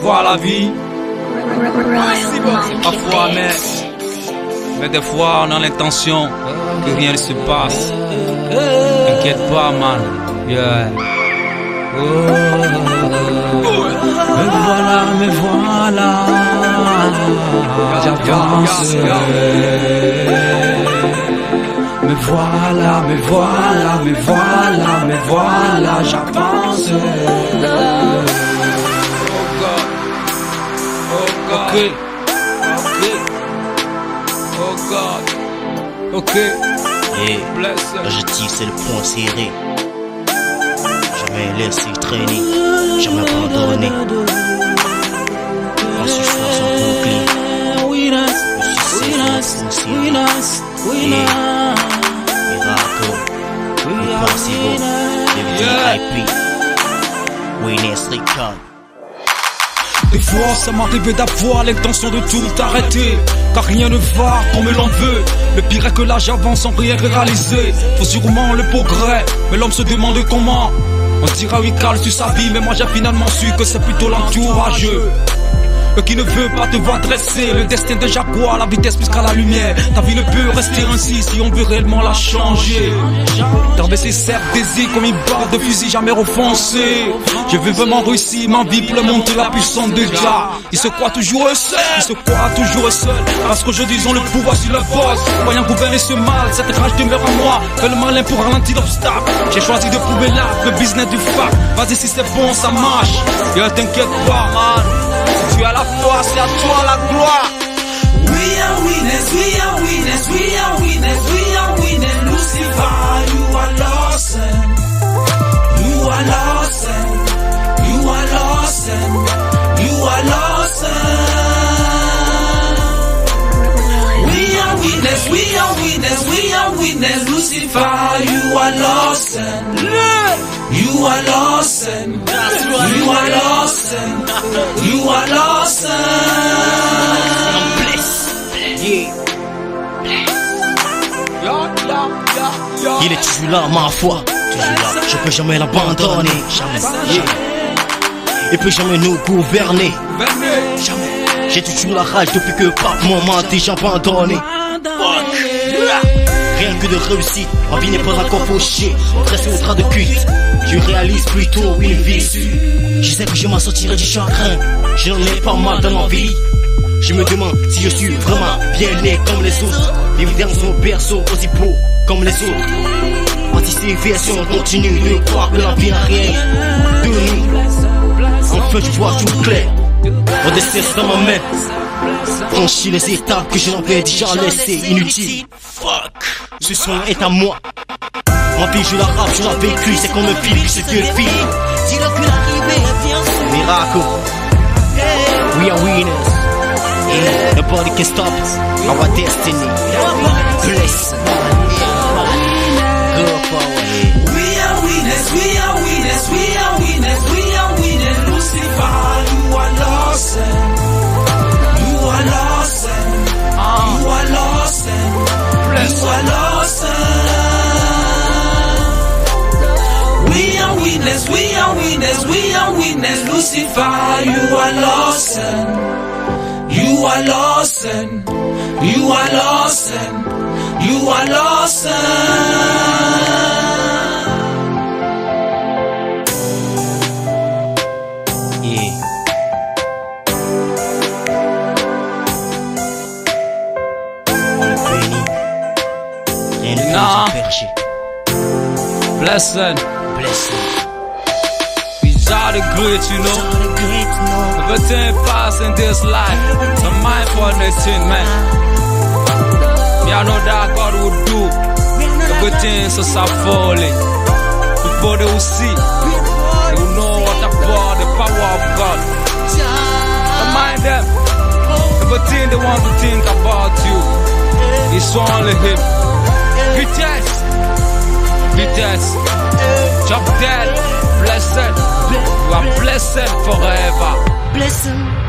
fois la vie, parfois mais des fois on a l'intention que rien ne se passe. T'inquiète pas, man. Yeah. Me voilà, j'avance. Me voilà, j'avance. Ok. Oh God. Ok. L'objectif c'est le point serré. Jamais laisser traîner, jamais abandonner. On suit son bouclier. Le succès est miracle. Impossible. VIP. Winners record. Des fois ça m'arrivait d'avoir l'intention de tout arrêter, car rien ne va comme l'on veut. Le pire est que là j'avance sans rien réaliser. Faut sûrement le progrès, mais l'homme se demande comment. On dira oui Carl sur sa vie, mais moi j'ai finalement su que c'est plutôt l'entourageux qui ne veut pas te voir dresser. Le destin de Jaguar, la vitesse plus qu'à la lumière. Ta vie ne peut rester ainsi si on veut réellement la changer. Traverser certes désir comme une barre de fusil jamais offensé. Je veux vraiment réussir ma vie pour le montrer la puissance de Dieu. Il se croit toujours seul, parce qu'aujourd'hui ils ont le pouvoir sur le boss. Voyant gouverner ce mal, cette rage demeure en moi. Fais le malin pour ralentir l'obstacle. J'ai choisi de prouver l'art, le business du fac. Vas-y si c'est bon ça marche. Y'a t'inquiète pas man. Si tu as la foi, c'est à toi la gloire. We are winners, we are winners, we are winners, we are winners. Lucifer, you are lost, you are lost, you are lost, you are lost. We are winners, we are winners, we are winners. Lucifer, you are lost, you are lost, you are lost, you are lost. Il est toujours là, ma foi. Je peux jamais l'abandonner. Jamais. Il peut jamais nous gouverner. Jamais. J'ai toujours la rage depuis que pape m'a menti, j'ai abandonné. Rien que de réussite, ma vie n'est pas encore fauchée. Dressé au drap de cuite, je réalise plutôt une vie. Je sais que je m'en sortirai du chagrin. Je n'en ai pas mal dans ma vie. Je me demande si je suis vraiment bien né comme les autres. Vivre dans son berceau aussi beau comme les autres. Anticiper si on continue de croire que la vie n'a rien de nous. Enfin je vois tout clair. Mon destin c'est dans ma main. Franchis les étapes que je n'avais déjà laissées inutiles. Fuck, ce son est à moi. Ma vie je la rappe, je la vécu. C'est comme un film qui se défile. Dis-le que l'arrivée est bien sûr. Miracle. We are winners. Yeah. Nobody can stop our destiny. Bless. Go forward. We are winners, we are winners, we are winners, we are winners. Lucifer, you are lost, you are lost, you are lost, you are lost. We are winners, we are winners, we are winners. Lucifer, you are lost. You are lost, you are lost, you are lost. Yeah. On est béni. Rien de plus à percher. Blessing. Blessing. These are the great, you know. Everything pass in this life. So mindfulness thing, man. Me I know that God will do everything so softly. Before they will see, they will know what about the power of God. Remind them, everything they want to think about you, it's only Him. Vitesse, drop dead, blessed. You are blessed forever. Blessed.